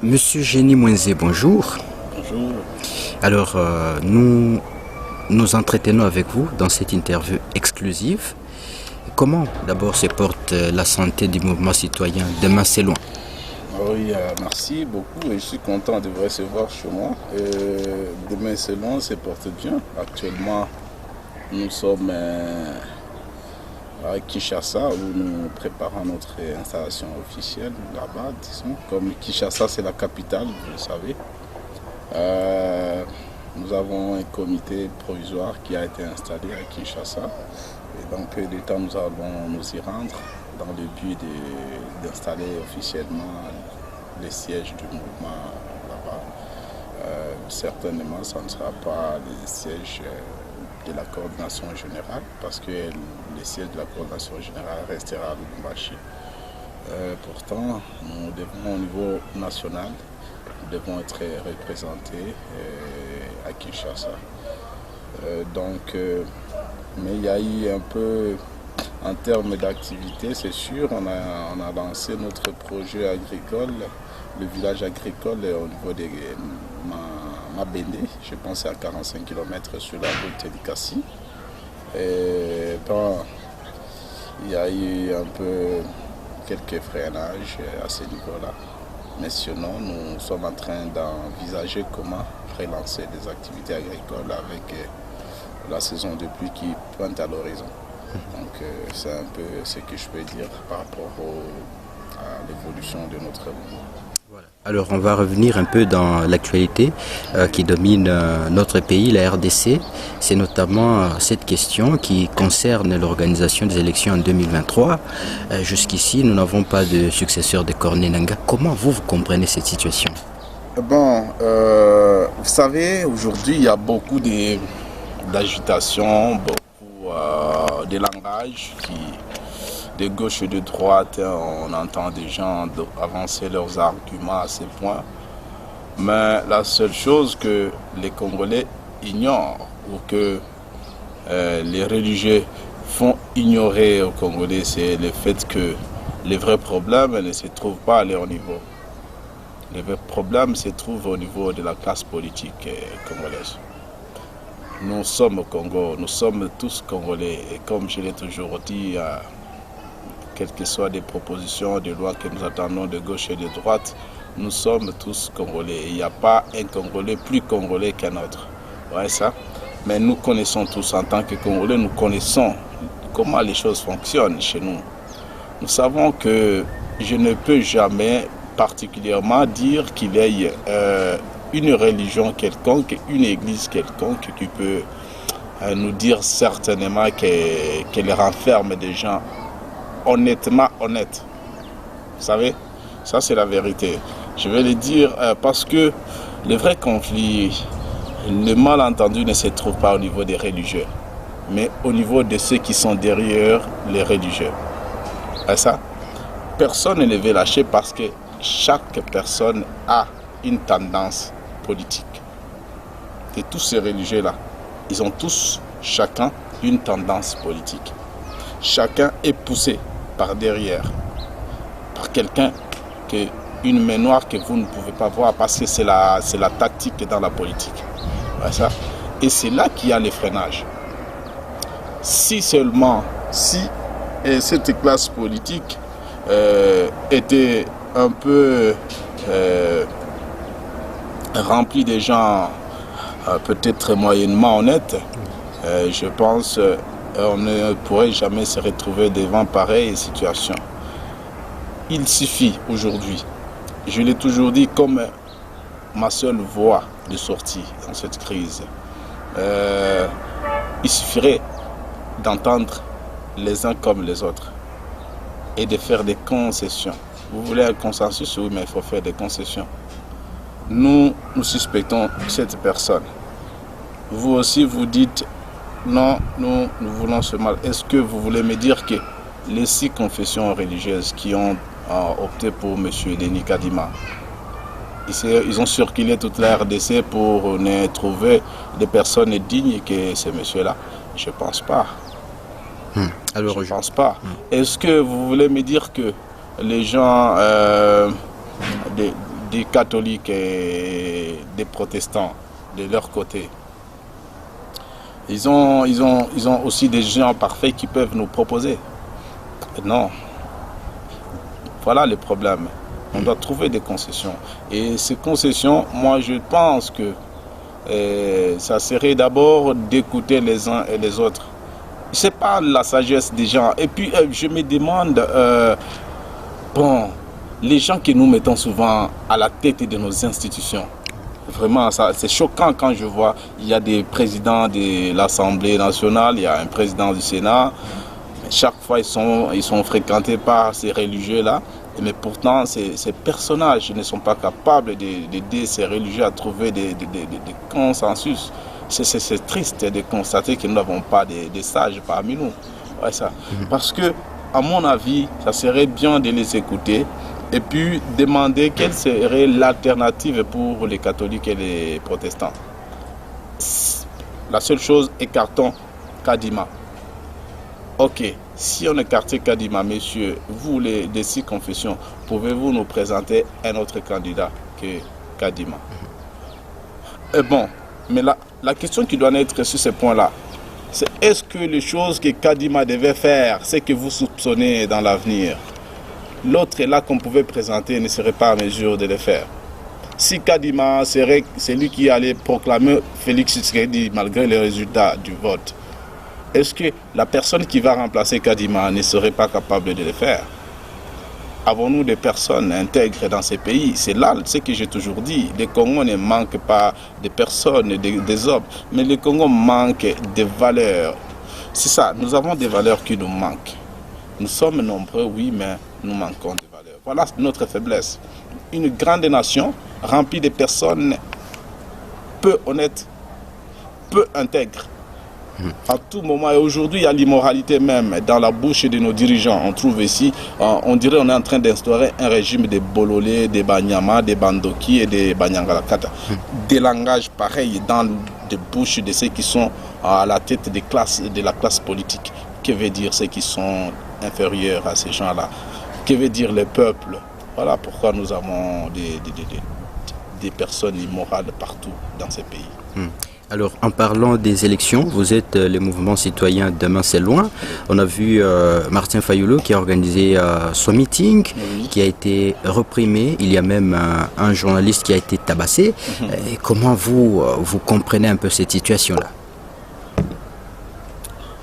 Monsieur Génie Mouenzé, bonjour. Bonjour. Alors, nous nous entretenons avec vous dans cette interview exclusive. Comment d'abord se porte la santé du mouvement citoyen Demain c'est loin? Oui, merci beaucoup et je suis content de vous recevoir chez moi. Demain c'est loin, se porte bien. Actuellement, nous sommes à Kinshasa où nous préparons notre installation officielle là-bas, disons. Comme Kinshasa c'est la capitale, vous le savez. Nous avons un comité provisoire qui a été installé à Kinshasa. Et dans peu de temps, nous allons nous y rendre dans le but d'installer officiellement les sièges du mouvement là-bas. Certainement, ça ne sera pas les sièges de la coordination générale parce que les sièges de la coordination générale restera à Lubumbashi. Pourtant, nous devons au niveau national, nous devons être représentés à Kinshasa. Mais il y a eu un peu, en termes d'activité, c'est sûr, on a lancé notre projet agricole, le village agricole au niveau de Mabende, je pense à 45 km sur la route d'Ikassi. Il y a eu un peu quelques freinages à ce niveau-là. Mais sinon, nous sommes en train d'envisager comment relancer des activités agricoles avec la saison de pluie qui pointe à l'horizon. Donc c'est un peu ce que je peux dire par rapport à l'évolution de notre mouvement. Voilà. Alors on va revenir un peu dans l'actualité qui domine notre pays, la RDC. C'est notamment cette question qui concerne l'organisation des élections en 2023. Jusqu'ici, nous n'avons pas de successeur de Corneille Nangaa. Comment vous comprenez cette situation? Bon, vous savez, aujourd'hui, il y a beaucoup d'agitation, beaucoup de langage de gauche et de droite, on entend des gens avancer leurs arguments à ce point. Mais la seule chose que les Congolais ignorent ou que les religieux font ignorer aux Congolais, c'est le fait que les vrais problèmes ne se trouvent pas à leur niveau. Les vrais problèmes se trouvent au niveau de la classe politique congolaise. Nous sommes au Congo, nous sommes tous Congolais et comme je l'ai toujours dit, quelles que soient les propositions de loi que nous attendons de gauche et de droite, nous sommes tous Congolais. Il n'y a pas un Congolais plus Congolais qu'un autre. Ouais, ça. Mais nous connaissons tous, en tant que Congolais, nous connaissons comment les choses fonctionnent chez nous. Nous savons que je ne peux jamais particulièrement dire qu'il y ait une religion quelconque, une église quelconque qui peut nous dire certainement qu'elle renferme des gens honnêtement honnêtes. Vous savez, ça c'est la vérité. Je vais le dire parce que le vrai conflit, le malentendu ne se trouve pas au niveau des religieux, mais au niveau de ceux qui sont derrière les religieux. Et ça, personne ne veut lâcher parce que chaque personne a une tendance politique. Et tous ces religieux-là, ils ont tous, chacun, une tendance politique. Chacun est poussé par derrière, par quelqu'un une main noire que vous ne pouvez pas voir parce que c'est la tactique dans la politique. Ça. Et c'est là qu'il y a les freinages. Si seulement, cette classe politique était un peu remplie de gens peut-être moyennement honnêtes, je pense on ne pourrait jamais se retrouver devant pareille situation. Il suffit aujourd'hui, je l'ai toujours dit comme ma seule voie de sortie dans cette crise, il suffirait d'entendre les uns comme les autres et de faire des concessions. Vous voulez un consensus? Oui, mais il faut faire des concessions. Nous suspectons cette personne. Vous aussi, vous dites non, nous voulons ce mal. Est-ce que vous voulez me dire que les 6 confessions religieuses qui ont opté pour M. Denis Kadima, ils ont circulé toute la RDC pour ne trouver des personnes dignes que ces messieurs-là? Je ne pense pas. Alors, je ne pense pas. Est-ce que vous voulez me dire que les gens des catholiques et des protestants de leur côté. Ils ont aussi des gens parfaits qui peuvent nous proposer. Non. Voilà le problème. On doit trouver des concessions. Et ces concessions, moi je pense que ça serait d'abord d'écouter les uns et les autres. C'est pas la sagesse des gens. Et puis je me demande, les gens que nous mettons souvent à la tête de nos institutions, vraiment, c'est choquant quand je vois, il y a des présidents de l'Assemblée nationale, il y a un président du Sénat. Chaque fois, ils sont fréquentés par ces religieux-là. Mais pourtant, ces personnages ne sont pas capables d'aider ces religieux à trouver des consensus. C'est triste de constater que nous n'avons pas des sages parmi nous. Ouais, ça. Parce que, à mon avis, ça serait bien de les écouter et puis demander quelle serait l'alternative pour les catholiques et les protestants. La seule chose, écartons Kadima. Ok, si on écartait Kadima, messieurs, vous des six confessions, pouvez-vous nous présenter un autre candidat que Kadima? Et bon, mais la question qui doit naître sur ce point-là, c'est est-ce que les choses que Kadima devait faire, c'est que vous soupçonnez dans l'avenir, l'autre là qu'on pouvait présenter ne serait pas en mesure de le faire? Si Kadima serait celui qui allait proclamer Félix Tshisekedi malgré les résultats du vote, est-ce que la personne qui va remplacer Kadima ne serait pas capable de le faire? Avons-nous des personnes intègres dans ces pays? C'est là ce que j'ai toujours dit. Le Congo ne manque pas de personnes, des hommes, mais le Congo manque de valeurs. C'est ça, nous avons des valeurs qui nous manquent. Nous sommes nombreux, oui, mais nous manquons de valeurs. Voilà notre faiblesse. Une grande nation remplie de personnes peu honnêtes, peu intègres. À tout moment, et aujourd'hui, il y a l'immoralité même dans la bouche de nos dirigeants. On trouve ici, on dirait qu'on est en train d'instaurer un régime de Bololé, de Banyama, de Bandoki et de Banyangalakata. Des langages pareils dans les bouches de ceux qui sont à la tête de la classe politique. Que veut dire ceux qui sont inférieurs à ces gens-là? Que veut dire le peuple? Voilà pourquoi nous avons des personnes immorales partout dans ces pays. Alors, en parlant des élections, vous êtes le mouvement citoyen Demain c'est loin. On a vu Martin Fayulu qui a organisé son meeting, qui a été reprimé. Il y a même un journaliste qui a été tabassé. Et comment vous comprenez un peu cette situation-là?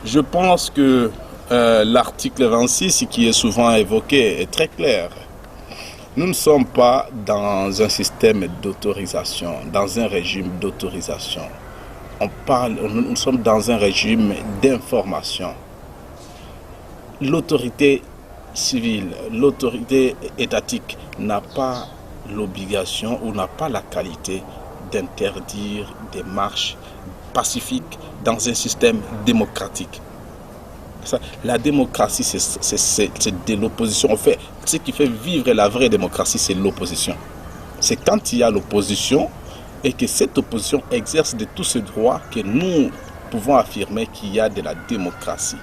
Je pense que l'article 26, qui est souvent évoqué, est très clair. Nous ne sommes pas dans un système d'autorisation, dans un régime d'autorisation. Nous sommes dans un régime d'information. L'autorité civile, l'autorité étatique n'a pas l'obligation ou n'a pas la qualité d'interdire des marches pacifiques dans un système démocratique. La démocratie, c'est de l'opposition. En fait, ce qui fait vivre la vraie démocratie, c'est l'opposition. C'est quand il y a l'opposition et que cette opposition exerce de tous ces droits que nous pouvons affirmer qu'il y a de la démocratie.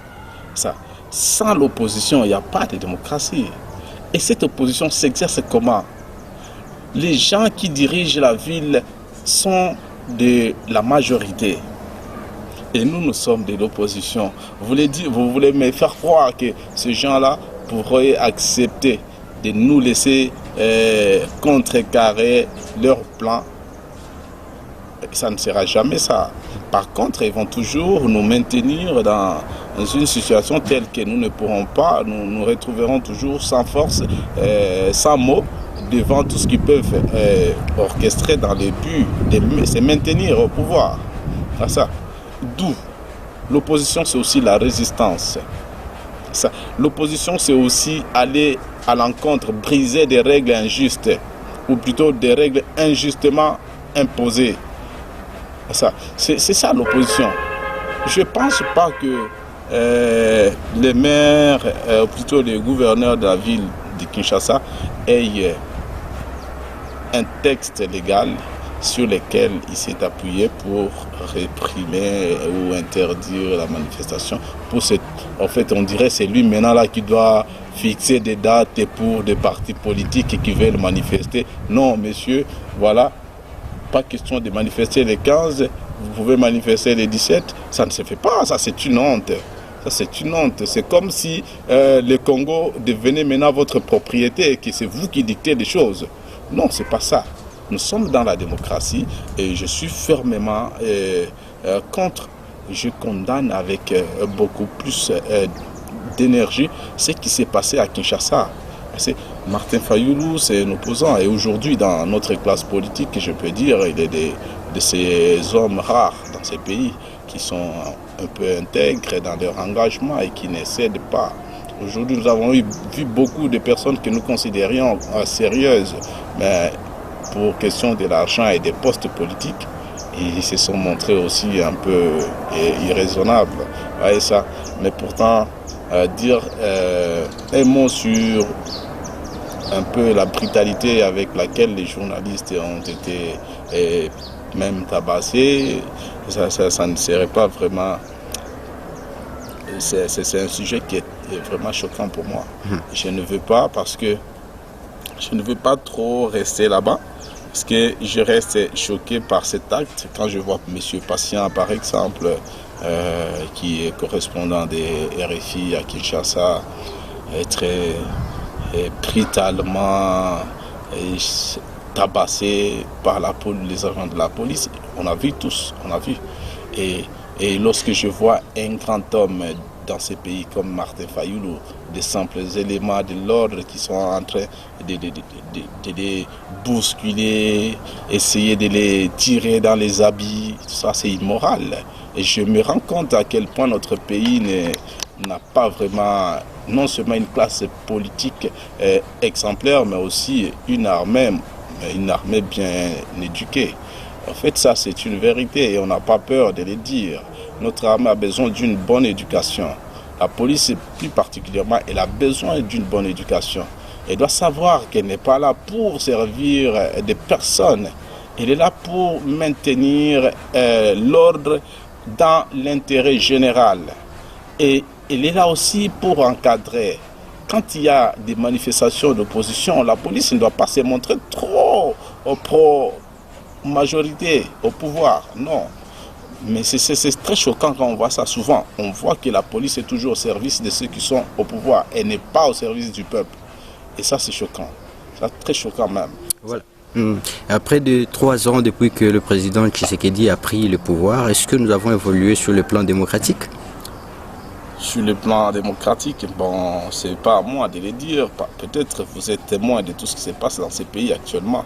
Sans l'opposition, il n'y a pas de démocratie. Et cette opposition s'exerce comment? Les gens qui dirigent la ville sont de la majorité. Et nous sommes de l'opposition. Vous voulez me faire croire que ces gens-là pourraient accepter de nous laisser contrecarrer leur plan? Ça ne sera jamais ça. Par contre, ils vont toujours nous maintenir dans une situation telle que nous ne pourrons pas, nous retrouverons toujours sans force, sans mots, devant tout ce qu'ils peuvent orchestrer dans le but de se maintenir au pouvoir. Ça. D'où l'opposition, c'est aussi la résistance. L'opposition, c'est aussi aller à l'encontre, briser des règles injustes, ou plutôt des règles injustement imposées. C'est ça l'opposition. Je ne pense pas que les maires, ou plutôt les gouverneurs de la ville de Kinshasa, aient un texte légal sur lequel il s'est appuyé pour réprimer ou interdire la manifestation. En fait, on dirait que c'est lui maintenant là qui doit fixer des dates pour des partis politiques qui veulent manifester. Non, messieurs, voilà, pas question de manifester les 15, vous pouvez manifester les 17. Ça ne se fait pas, ça c'est une honte. Ça c'est une honte. C'est comme si le Congo devenait maintenant votre propriété et que c'est vous qui dictez les choses. Non, c'est pas ça. Nous sommes dans la démocratie et je suis fermement contre. Je condamne avec beaucoup plus d'énergie ce qui s'est passé à Kinshasa. Martin Fayoulou, c'est un opposant et aujourd'hui dans notre classe politique, je peux dire, il est de ces hommes rares dans ces pays qui sont un peu intègres dans leur engagement et qui ne cèdent pas. Aujourd'hui, nous avons vu beaucoup de personnes que nous considérions sérieuses, mais pour question de l'argent et des postes politiques, ils se sont montrés aussi un peu irraisonnables. Voyez ça. Mais pourtant, dire un mot sur un peu la brutalité avec laquelle les journalistes ont été même tabassés, ça ne serait pas vraiment... C'est un sujet qui est vraiment choquant pour moi. Je ne veux pas parce que je ne veux pas trop rester là-bas. Parce que je reste choqué par cet acte quand je vois M. Patient, par exemple, qui est correspondant des RFI à Kinshasa, être brutalement tabassé par les agents de la police. On a vu tous, on a vu. Et lorsque je vois un grand homme dans ces pays comme Martin Fayoulou, des simples éléments de l'ordre qui sont en train de les bousculer, essayer de les tirer dans les habits, tout ça c'est immoral. Et je me rends compte à quel point notre pays n'a pas vraiment, non seulement une classe politique exemplaire, mais aussi une armée bien éduquée. En fait, ça c'est une vérité et on n'a pas peur de le dire. Notre armée a besoin d'une bonne éducation. La police, plus particulièrement, elle a besoin d'une bonne éducation. Elle doit savoir qu'elle n'est pas là pour servir des personnes. Elle est là pour maintenir l'ordre dans l'intérêt général. Et elle est là aussi pour encadrer. Quand il y a des manifestations d'opposition, la police ne doit pas se montrer trop pro-majorité, au pouvoir. Non. Mais c'est très choquant quand on voit ça souvent. On voit que la police est toujours au service de ceux qui sont au pouvoir. Elle n'est pas au service du peuple. Et ça, c'est choquant. C'est très choquant même. Voilà. Après 3 ans depuis que le président Tshisekedi a pris le pouvoir, est-ce que nous avons évolué sur le plan démocratique? Sur le plan démocratique, bon, c'est pas à moi de le dire. Peut-être vous êtes témoin de tout ce qui se passe dans ces pays actuellement.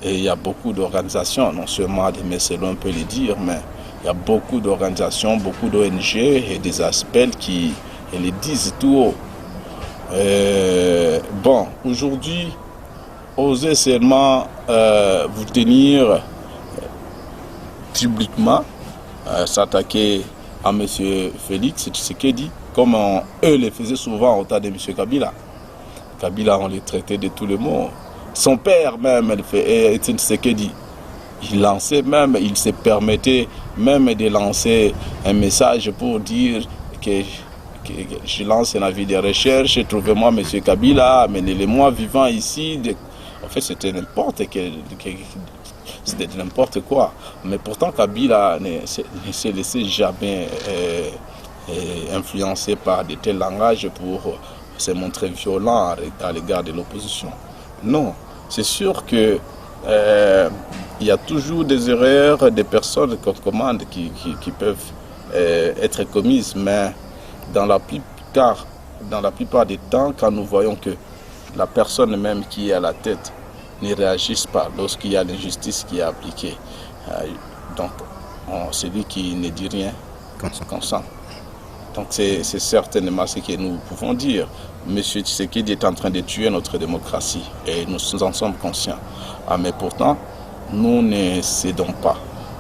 Et il y a beaucoup d'organisations, non seulement des Messelons, on peut le dire, mais il y a beaucoup d'organisations, beaucoup d'ONG et des aspects qui les disent tout haut. Bon, aujourd'hui, osez seulement vous tenir publiquement, s'attaquer à M. Félix Tshisekedi, comme eux le faisaient souvent au temps de M. Kabila. Kabila, on les traitait de tous les mots. Son père même, Étienne Tshisekedi, il se permettait même de lancer un message pour dire que je lance un avis de recherche, trouvez-moi M. Kabila, amenez-le-moi vivant ici. En fait, c'était n'importe quoi. Mais pourtant, Kabila ne s'est laissé jamais influencer par de tels langages pour se montrer violent à l'égard de l'opposition. Non, c'est sûr que il y a toujours des erreurs des personnes qu'on commande qui peuvent être commises, mais dans la plupart des temps, quand nous voyons que la personne même qui est à la tête ne réagisse pas lorsqu'il y a l'injustice qui est appliquée, donc celui qui ne dit rien consent. Donc c'est certainement ce que nous pouvons dire. M. Tshisekedi est en train de tuer notre démocratie et nous en sommes conscients. Mais pourtant, nous ne cédons pas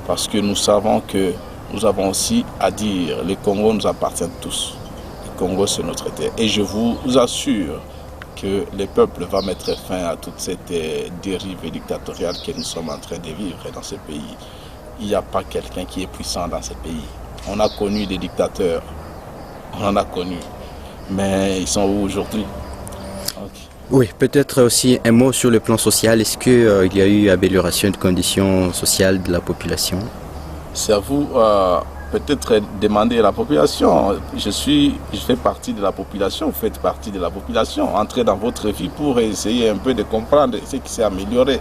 parce que nous savons que nous avons aussi à dire le Congo nous appartient tous. Le Congo, c'est notre terre. Et je vous assure que le peuple va mettre fin à toute cette dérive dictatoriale que nous sommes en train de vivre dans ce pays. Il n'y a pas quelqu'un qui est puissant dans ce pays. On a connu des dictateurs. On en a connu. Mais ils sont où aujourd'hui? Ok. Oui, peut-être aussi un mot sur le plan social. Est-ce qu'il y a eu amélioration de conditions sociales de la population? C'est à vous peut-être demander à la population. Je fais partie de la population, vous faites partie de la population. Entrez dans votre vie pour essayer un peu de comprendre ce qui s'est amélioré.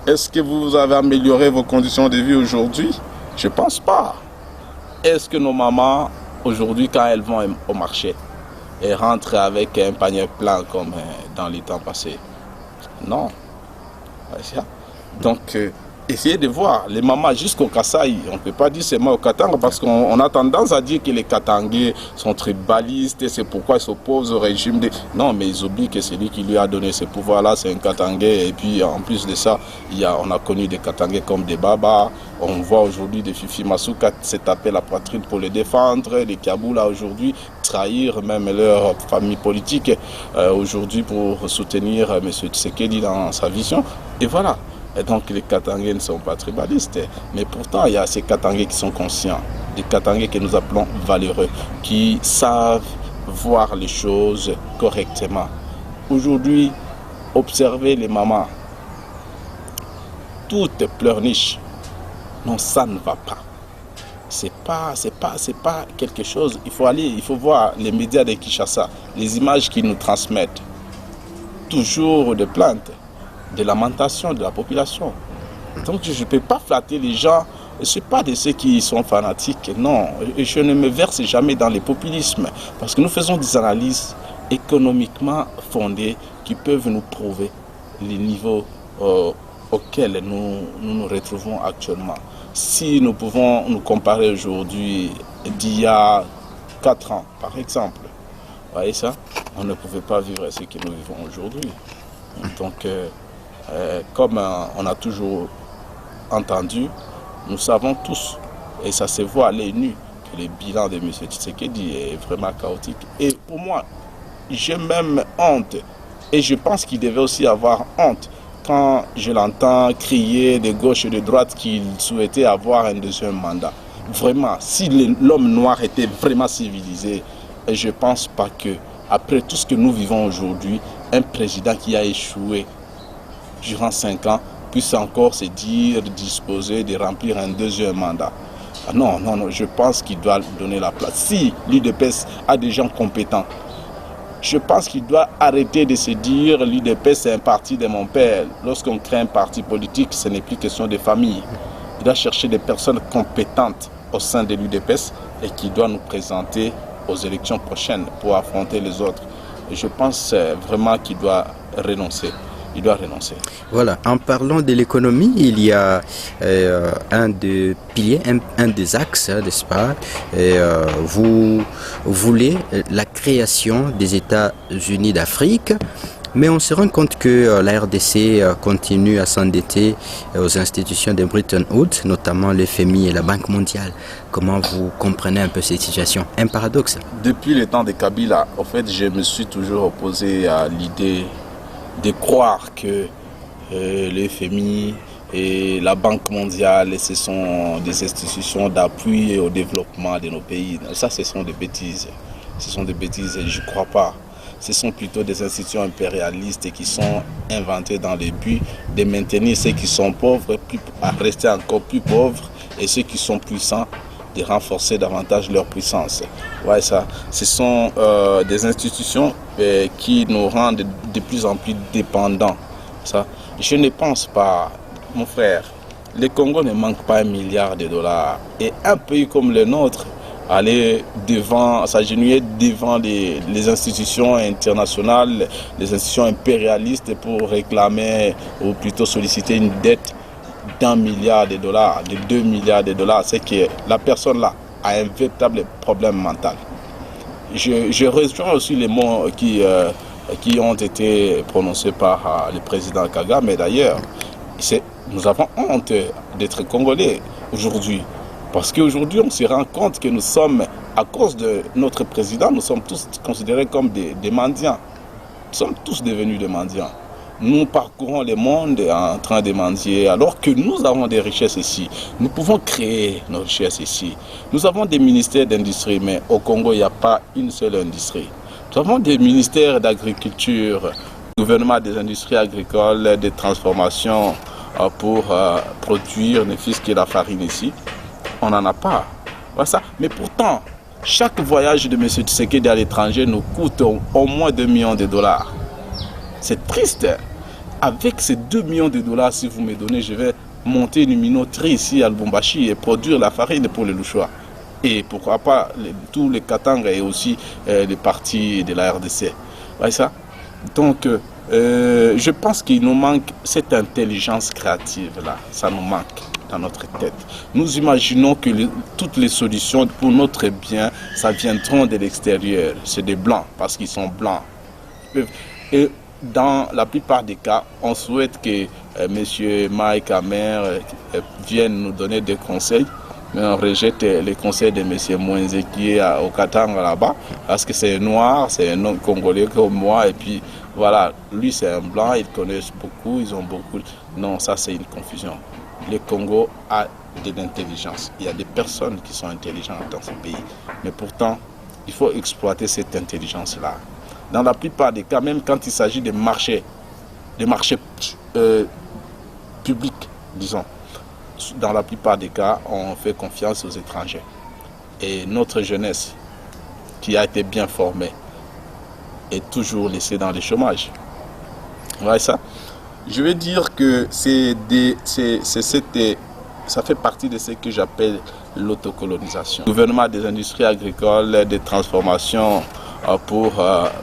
Est-ce que vous avez amélioré vos conditions de vie aujourd'hui? Je ne pense pas. Est-ce que nos mamans, aujourd'hui, quand elles vont au marché, elles rentrent avec un panier plein comme dans les temps passés? Non. Donc, essayez de voir les mamans jusqu'au Kasaï. On ne peut pas dire seulement au Katanga parce qu'on a tendance à dire que les Katangais sont tribalistes et c'est pourquoi ils s'opposent au régime. Non, mais ils oublient que c'est lui qui lui a donné ce pouvoir-là, c'est un Katangais. Et puis en plus de ça, on a connu des Katangais comme des Baba. On voit aujourd'hui des Fifi Masuka se taper la poitrine pour les défendre. Les Kaboula aujourd'hui trahir même leur famille politique aujourd'hui pour soutenir M. Tshisekedi dans sa vision. Et voilà. Et donc les Katangais ne sont pas tribalistes. Mais pourtant, il y a ces Katangais qui sont conscients. Des Katangais que nous appelons valeureux, qui savent voir les choses correctement. Aujourd'hui, observez les mamans. Toutes pleurnichent. Non, ça ne va pas. C'est pas quelque chose. Il faut voir les médias de Kinshasa, les images qu'ils nous transmettent. Toujours de plaintes, de lamentations de la population. Donc je ne peux pas flatter les gens. Je ne suis pas de ceux qui sont fanatiques. Non, je ne me verse jamais dans le populisme. Parce que nous faisons des analyses économiquement fondées qui peuvent nous prouver les niveaux auxquels nous retrouvons actuellement. Si nous pouvons nous comparer aujourd'hui d'il y a 4 ans, par exemple, vous voyez ça, on ne pouvait pas vivre ce que nous vivons aujourd'hui. Donc, comme on a toujours entendu, nous savons tous, et ça se voit à l'œil nu, que le bilan de M. Tshisekedi est vraiment chaotique. Et pour moi, j'ai même honte, et je pense qu'il devait aussi avoir honte, quand je l'entends crier de gauche et de droite qu'il souhaitait avoir un deuxième mandat. Vraiment, si l'homme noir était vraiment civilisé, je ne pense pas que, après tout ce que nous vivons aujourd'hui, un président qui a échoué durant 5 ans puisse encore se dire disposé de remplir un deuxième mandat. Non, je pense qu'il doit donner la place. Si l'UDPS a des gens compétents, je pense qu'il doit arrêter de se dire l'UDPS c'est un parti de mon père. Lorsqu'on crée un parti politique, ce n'est plus question de famille. Il doit chercher des personnes compétentes au sein de l'UDPS et qui doit nous présenter aux élections prochaines pour affronter les autres. Et je pense vraiment qu'il doit renoncer. Il doit renoncer. Voilà, en parlant de l'économie, il y a un des piliers, un des axes, n'est-ce pas? Vous voulez la création des États-Unis d'Afrique, mais on se rend compte que la RDC continue à s'endetter aux institutions de Bretton Woods, notamment le FMI et la Banque mondiale. Comment vous comprenez un peu cette situation? Un paradoxe. Depuis le temps de Kabila, en fait, je me suis toujours opposé à l'idée de croire que le FMI et la Banque mondiale, ce sont des institutions d'appui au développement de nos pays. Ça, ce sont des bêtises. Ce sont des bêtises et je ne crois pas. Ce sont plutôt des institutions impérialistes qui sont inventées dans le but de maintenir ceux qui sont pauvres à rester encore plus pauvres et ceux qui sont puissants de renforcer davantage leur puissance. Ouais, ça, ce sont des institutions qui nous rendent de plus en plus dépendants. Ça, je ne pense pas, mon frère, le Congo ne manque pas $1 milliard. Et un pays comme le nôtre, aller devant, s'agenouiller devant les institutions internationales, les institutions impérialistes pour réclamer ou plutôt solliciter une dette d'$1 milliard, de $2 milliards, c'est que la personne là a un véritable problème mental. Je rejoins aussi les mots qui ont été prononcés par le président Kagame, mais d'ailleurs, nous avons honte d'être Congolais aujourd'hui. Parce qu'aujourd'hui, on se rend compte que nous sommes, à cause de notre président, nous sommes tous considérés comme des mendiants. Nous sommes tous devenus des mendiants. Nous parcourons le monde en train de mendier, alors que nous avons des richesses ici. Nous pouvons créer nos richesses ici. Nous avons des ministères d'industrie, mais au Congo, il n'y a pas une seule industrie. Nous avons des ministères d'agriculture, gouvernement des industries agricoles, des transformations pour produire ne fût-ce que la farine ici. On n'en a pas. Voilà ça. Mais pourtant, chaque voyage de M. Tshisekedi à l'étranger nous coûte au moins 2 millions de dollars. C'est triste. Avec ces 2 millions de dollars, si vous me donnez, je vais monter une minoterie ici à Lubumbashi et produire la farine pour les Louchois. Et pourquoi pas tous les Katanga et aussi les partis de la RDC. Voilà ça. Donc, je pense qu'il nous manque cette intelligence créative-là. Ça nous manque dans notre tête. Nous imaginons que toutes les solutions pour notre bien, ça viendront de l'extérieur. C'est des Blancs, parce qu'ils sont Blancs. Et dans la plupart des cas, on souhaite que M. Mike Hammer vienne nous donner des conseils. Mais on rejette les conseils de M. Mwenze qui est au Katanga là-bas, parce que c'est noir, c'est un homme congolais comme moi, et puis voilà, lui c'est un blanc, ils connaissent beaucoup, ils ont beaucoup. Non, ça c'est une confusion. Le Congo a de l'intelligence. Il y a des personnes qui sont intelligentes dans ce pays. Mais pourtant, il faut exploiter cette intelligence-là. Dans la plupart des cas, même quand il s'agit des marchés publics, disons, dans la plupart des cas, on fait confiance aux étrangers. Et notre jeunesse, qui a été bien formée, est toujours laissée dans le chômage. Vous voyez ça? Je vais dire que ça fait partie de ce que j'appelle l'autocolonisation. Le gouvernement des industries agricoles, des transformations pour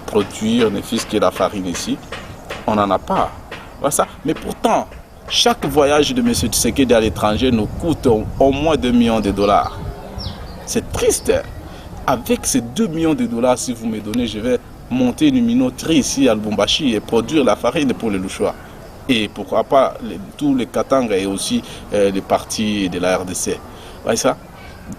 produire ne fût-ce que la farine ici, on n'en a pas. Voilà ça. Mais pourtant, chaque voyage de M. Tshisekedi à l'étranger nous coûte au moins 2 millions de dollars. C'est triste. Avec ces 2 millions de dollars, si vous me donnez, je vais monter une minoterie ici à Lubumbashi et produire la farine pour les Louchois. Et pourquoi pas tous les Katanga et aussi les partis de la RDC. Vous voyez ça?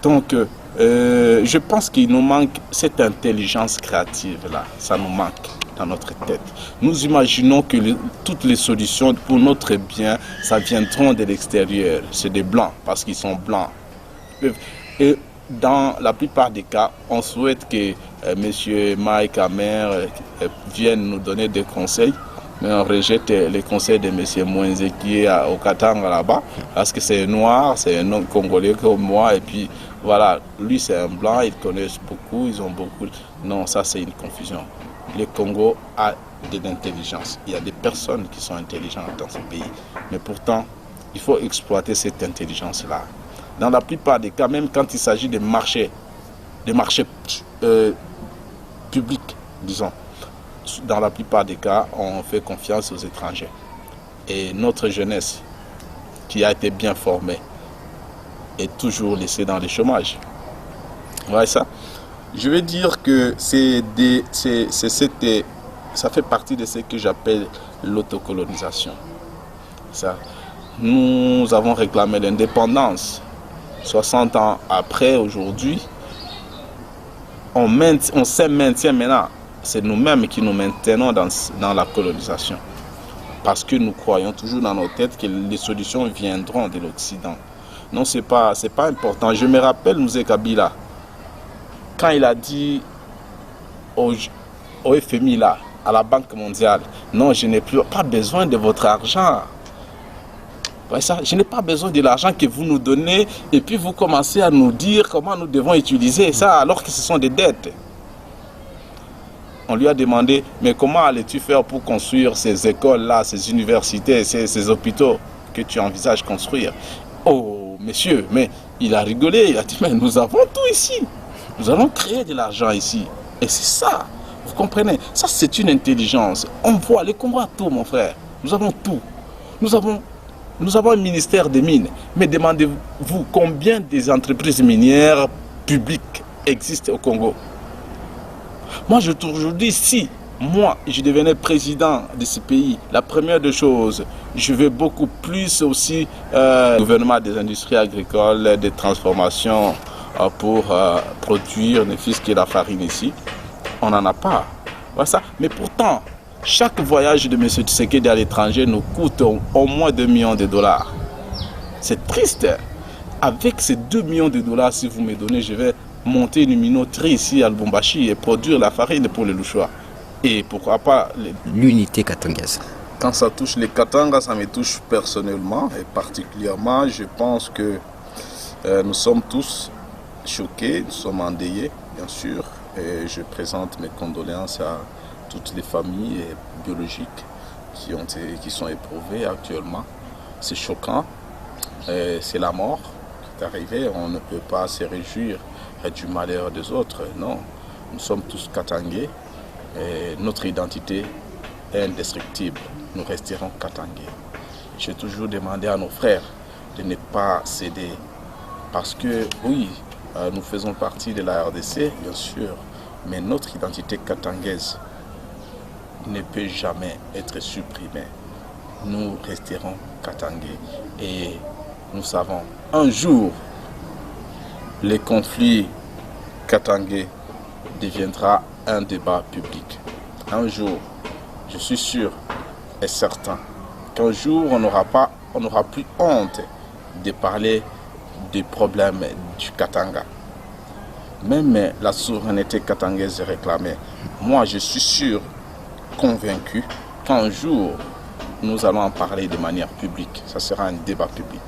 Donc, je pense qu'il nous manque cette intelligence créative-là. Ça nous manque dans notre tête. Nous imaginons que toutes les solutions pour notre bien, ça viendront de l'extérieur. C'est des Blancs, parce qu'ils sont Blancs. Et dans la plupart des cas, on souhaite que M. Mike Hammer vienne nous donner des conseils. Mais on rejette les conseils de M. Mwenze qui est au Katanga là-bas, parce que c'est noir, c'est un homme congolais comme moi, et puis voilà, lui c'est un blanc, ils connaissent beaucoup, ils ont beaucoup. Non, ça c'est une confusion. Le Congo a de l'intelligence. Il y a des personnes qui sont intelligentes dans ce pays. Mais pourtant, il faut exploiter cette intelligence-là. Dans la plupart des cas, même quand il s'agit des marchés publics, disons, dans la plupart des cas, on fait confiance aux étrangers. Et notre jeunesse, qui a été bien formée, est toujours laissée dans le chômage. Vous voyez ça? Je vais dire que ça fait partie de ce que j'appelle l'autocolonisation. Nous avons réclamé l'indépendance. 60 ans après, aujourd'hui, on se maintient maintenant. C'est nous-mêmes qui nous maintenons dans la colonisation. Parce que nous croyons toujours dans nos têtes que les solutions viendront de l'Occident. Non, c'est pas important. Je me rappelle Mzee Kabila, quand il a dit au FMI, là, à la Banque mondiale, non, je n'ai pas besoin de votre argent. Ouais, ça, je n'ai pas besoin de l'argent que vous nous donnez et puis vous commencez à nous dire comment nous devons utiliser ça alors que ce sont des dettes. On lui a demandé, mais comment allais-tu faire pour construire ces écoles-là, ces universités, ces hôpitaux que tu envisages construire? Oh, monsieur, mais il a rigolé, il a dit, mais nous avons tout ici. Nous allons créer de l'argent ici. Et c'est ça, vous comprenez? Ça, c'est une intelligence. On voit, les Congolais ont tout, mon frère. Nous avons tout. Nous avons un ministère des mines. Mais demandez-vous combien des entreprises minières publiques existent au Congo? Moi, je toujours dit, si moi, je devenais président de ce pays, la première des choses, je veux beaucoup plus aussi le gouvernement des industries agricoles, des transformations pour produire ne fût-ce que la farine ici. On n'en a pas. Voilà ça. Mais pourtant, chaque voyage de M. Tshisekedi à l'étranger nous coûte au moins 2 millions de dollars. C'est triste. Avec ces 2 millions de dollars, si vous me donnez, je vais monter une minoterie ici à Lubumbashi et produire la farine pour les Louchois. Et pourquoi pas l'unité katangaise. Quand ça touche les Katanga, ça me touche personnellement et particulièrement. Je pense que nous sommes tous choqués, nous sommes endeuillés, bien sûr. Et je présente mes condoléances à toutes les familles biologiques qui sont éprouvées actuellement. C'est choquant, c'est la mort qui est arrivée. On ne peut pas se réjouir du malheur des autres. Non, nous sommes tous Katangais et notre identité est indestructible. Nous resterons Katangais. J'ai toujours demandé à nos frères de ne pas céder parce que oui, nous faisons partie de la RDC, bien sûr, mais notre identité katangaise ne peut jamais être supprimée. Nous resterons Katangais et nous savons un jour les conflits katangais deviendra un débat public. Un jour, je suis sûr et certain qu'un jour on n'aura plus honte de parler des problèmes du Katanga. Même la souveraineté katangaise est réclamée. Moi, je suis sûr, convaincu, qu'un jour, nous allons en parler de manière publique. Ça sera un débat public.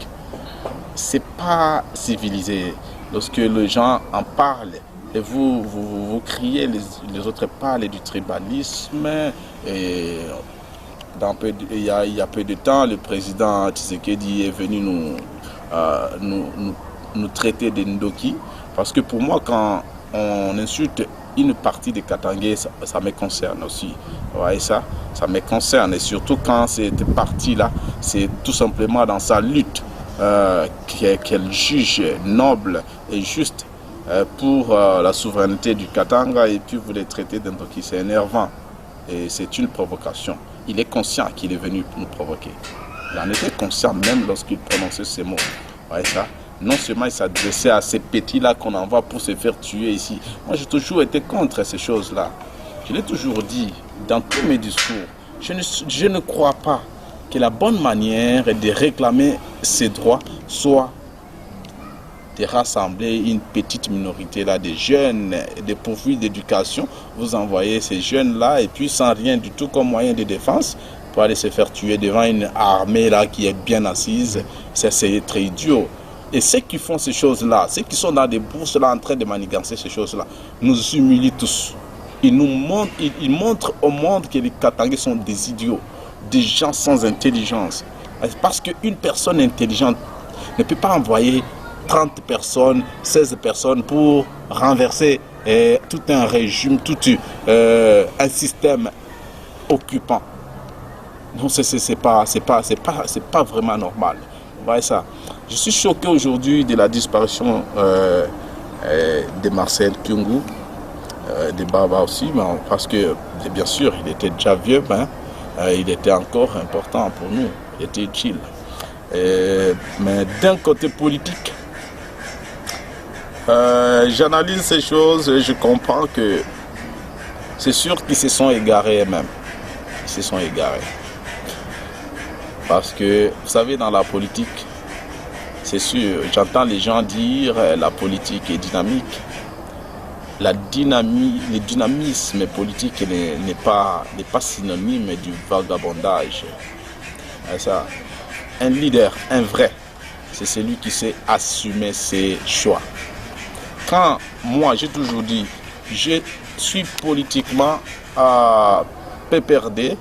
C'est pas civilisé. Lorsque les gens en parlent, et vous criez, les autres parlent du tribalisme. Et il y a peu de temps, le président Tshisekedi est venu nous traiter de Ndoki. Parce que pour moi, quand on insulte une partie des Katangais, ça me concerne aussi. Vous voyez ça me concerne. Et surtout quand cette partie-là, c'est tout simplement dans sa lutte qu'elle juge noble et juste pour la souveraineté du Katanga, et puis vous les traitez d'Ndoki. C'est énervant. Et c'est une provocation. Il est conscient qu'il est venu nous provoquer. Il en était conscient même lorsqu'il prononçait ces mots. Vous voyez ça? Non seulement il s'adressait à ces petits-là qu'on envoie pour se faire tuer ici. Moi, j'ai toujours été contre ces choses-là. Je l'ai toujours dit dans tous mes discours. Je ne crois pas que la bonne manière de réclamer ses droits soit de rassembler une petite minorité-là de jeunes dépourvus d'éducation. Vous envoyez ces jeunes-là et puis sans rien du tout comme moyen de défense pour aller se faire tuer devant une armée-là qui est bien assise. C'est très idiot. Et ceux qui font ces choses-là, ceux qui sont dans des bourses là en train de manigancer ces choses-là, nous humilient tous. Ils montrent au monde que les Katangais sont des idiots, des gens sans intelligence. Parce qu'une personne intelligente ne peut pas envoyer 30 personnes, 16 personnes pour renverser tout un régime, tout un système occupant. Non, c'est pas vraiment normal. Vous voyez ça? Je suis choqué aujourd'hui de la disparition de Marcel Kyungu, de Baba aussi, parce que bien sûr il était déjà vieux, il était encore important pour nous, il était utile. Mais d'un côté politique, j'analyse ces choses et je comprends que c'est sûr qu'ils se sont égarés même. Ils se sont égarés. Parce que, vous savez, dans la politique, c'est sûr, j'entends les gens dire la politique est dynamique. Le dynamisme politique n'est pas synonyme du vagabondage. Ça, un leader, un vrai, c'est celui qui sait assumer ses choix. Quand moi, j'ai toujours dit, je suis politiquement à PPRD,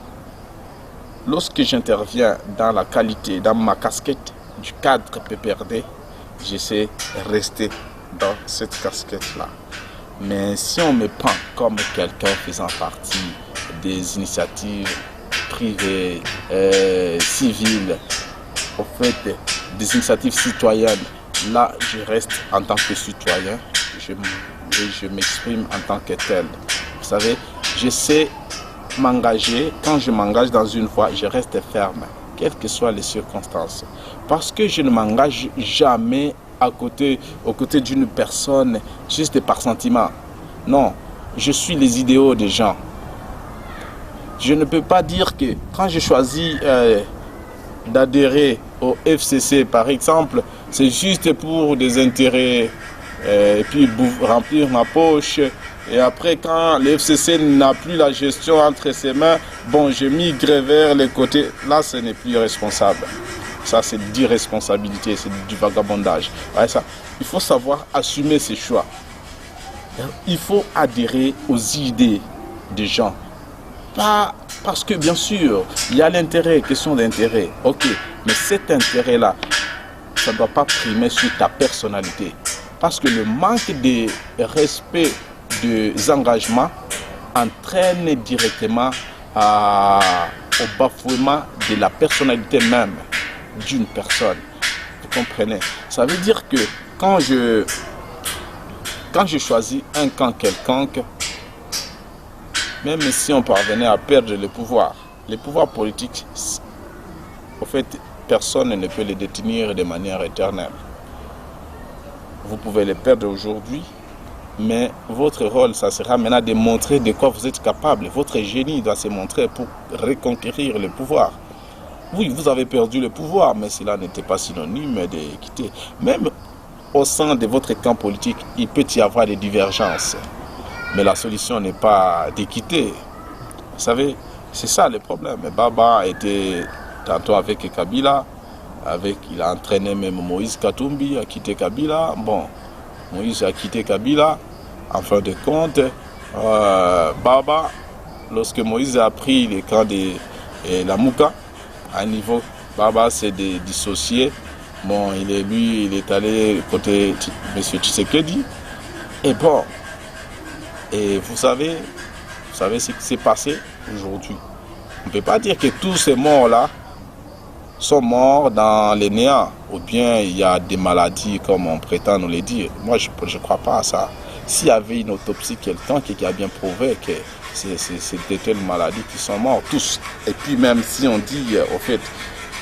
lorsque j'interviens dans la qualité, dans ma casquette du cadre PPRD, j'essaie de rester dans cette casquette-là. Mais si on me prend comme quelqu'un faisant partie des initiatives privées, civiles, au fait, des initiatives citoyennes, là, je reste en tant que citoyen, je m'exprime en tant que tel. Vous savez, j'essaie m'engager. Quand je m'engage dans une voie, je reste ferme, quelles que soient les circonstances. Parce que je ne m'engage jamais aux côtés d'une personne juste par sentiment. Non, je suis les idéaux des gens. Je ne peux pas dire que quand je choisis d'adhérer au FCC, par exemple, c'est juste pour des intérêts et puis remplir ma poche. Et après, quand le FCC n'a plus la gestion entre ses mains, bon, je migre vers les côtés. Là, ce n'est plus responsable. Ça, c'est d'irresponsabilité, c'est du vagabondage. Ouais, ça, il faut savoir assumer ses choix. Il faut adhérer aux idées des gens. Pas parce que, bien sûr, il y a l'intérêt, question d'intérêt. Ok, mais cet intérêt-là, ça ne doit pas primer sur ta personnalité. Parce que le manque de respect des engagements entraîne directement au bafouement de la personnalité même d'une personne. Vous comprenez? Ça veut dire que quand je choisis un camp quelconque, même si on parvenait à perdre le pouvoir politique, en fait, personne ne peut les détenir de manière éternelle. Vous pouvez les perdre aujourd'hui, mais votre rôle, ça sera maintenant de montrer de quoi vous êtes capable. Votre génie doit se montrer pour reconquérir le pouvoir. Oui, vous avez perdu le pouvoir, mais cela n'était pas synonyme de quitter. Même au sein de votre camp politique, il peut y avoir des divergences. Mais la solution n'est pas de quitter. Vous savez, c'est ça le problème. Baba était tantôt avec Kabila, il a entraîné même Moïse Katumbi à quitter Kabila. Bon, Moïse a quitté Kabila. En fin de compte, Baba, lorsque Moïse a pris le camp de la Mouka, à niveau, Baba s'est dissocié. Bon, il est allé côté M. Tshisekedi. Et bon, et vous savez ce qui s'est passé aujourd'hui. On ne peut pas dire que tous ces morts-là sont morts dans les néants, ou bien il y a des maladies comme on prétend nous le dire. Moi, je ne crois pas à ça. S'il y avait une autopsie quelqu'un qui a bien prouvé que c'était telle maladie qui sont morts, tous. Et puis même si on dit, au fait,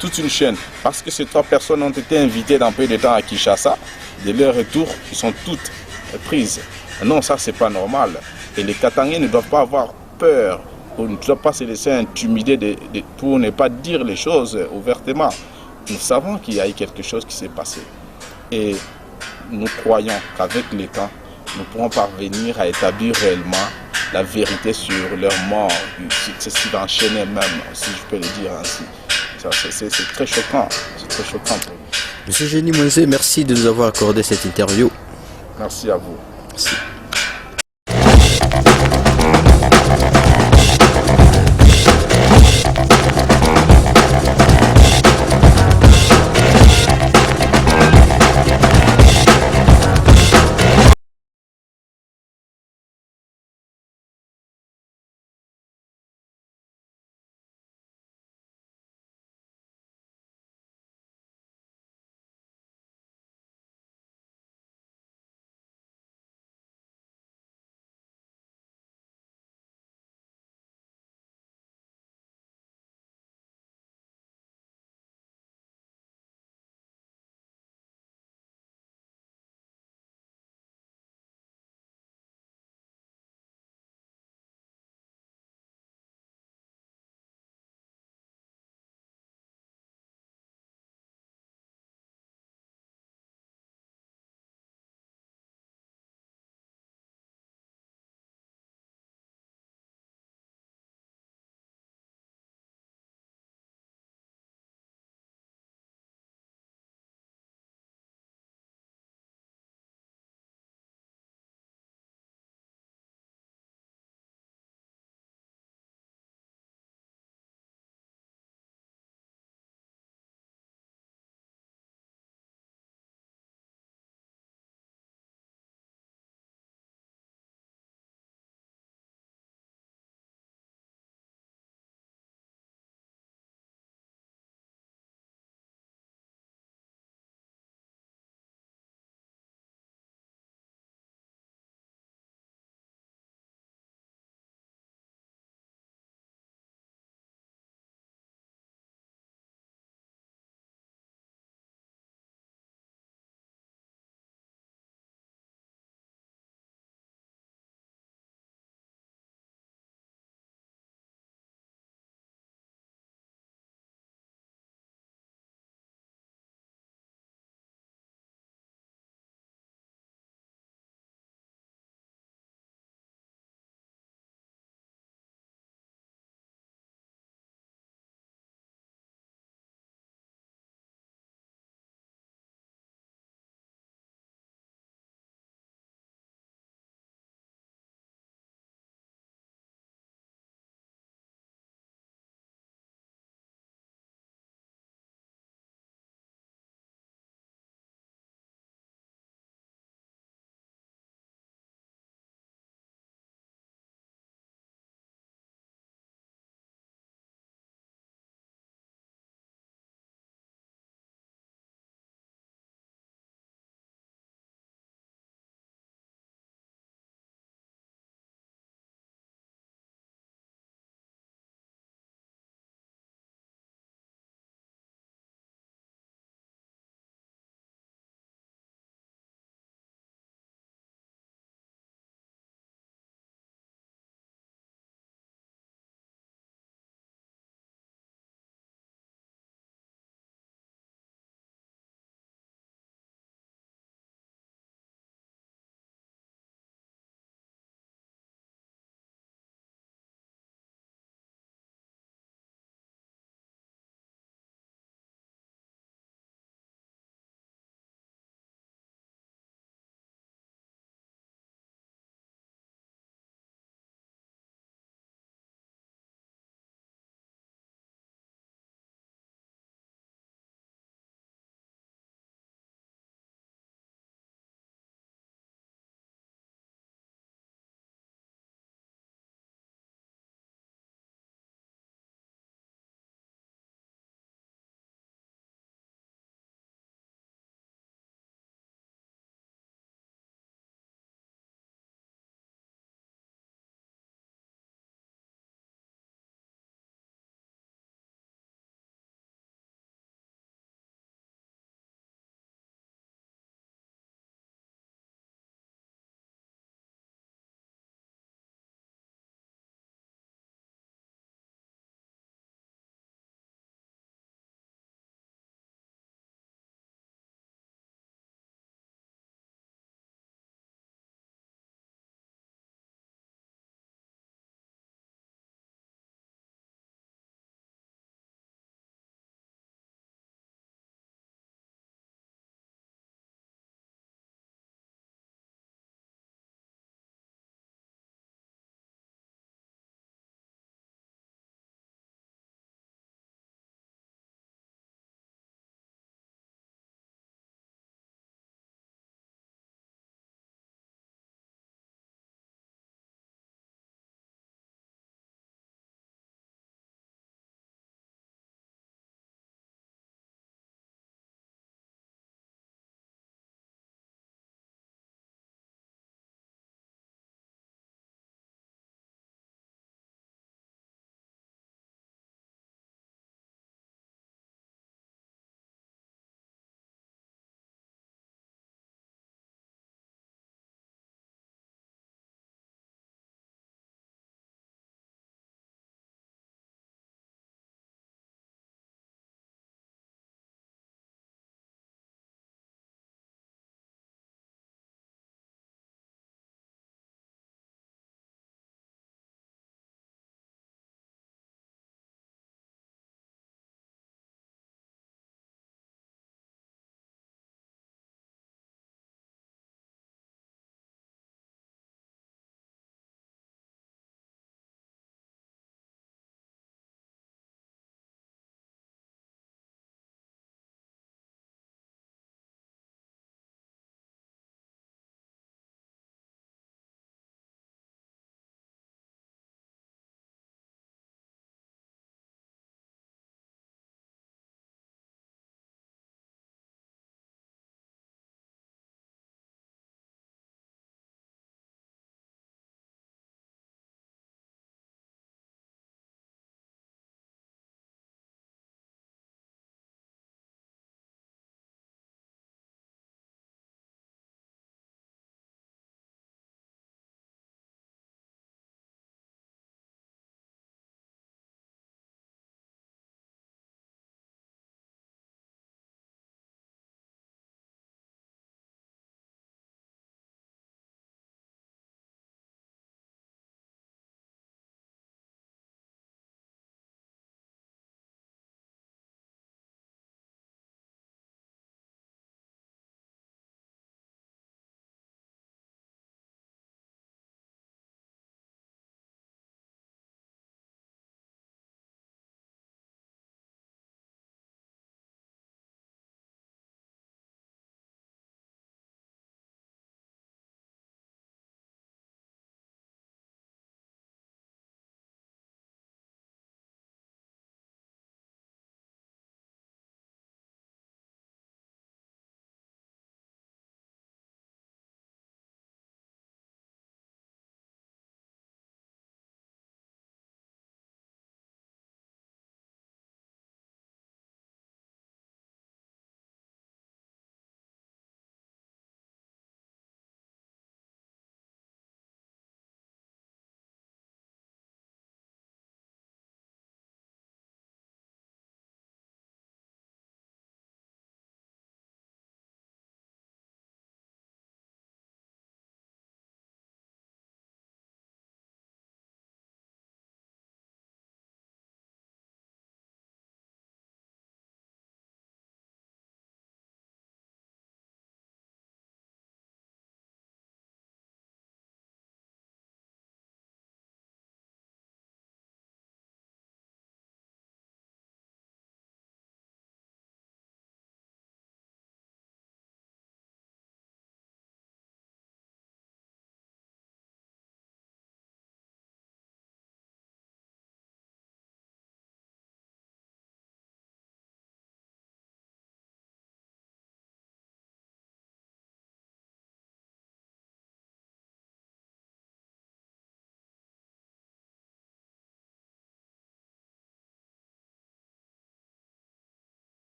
toute une chaîne, parce que ces 3 personnes ont été invitées dans peu de temps à Kinshasa, de leur retour, ils sont toutes prises. Non, ça, c'est pas normal. Et les Katangais ne doivent pas avoir peur, ou ne doivent pas se laisser intimider pour ne pas dire les choses ouvertement. Nous savons qu'il y a eu quelque chose qui s'est passé. Et nous croyons qu'avec le temps, nous pourrons parvenir à établir réellement la vérité sur leur mort, c'est enchaîné même, si je peux le dire ainsi. C'est très choquant. C'est très choquant pour nous. Monsieur Génie Moïse, merci de nous avoir accordé cette interview. Merci à vous.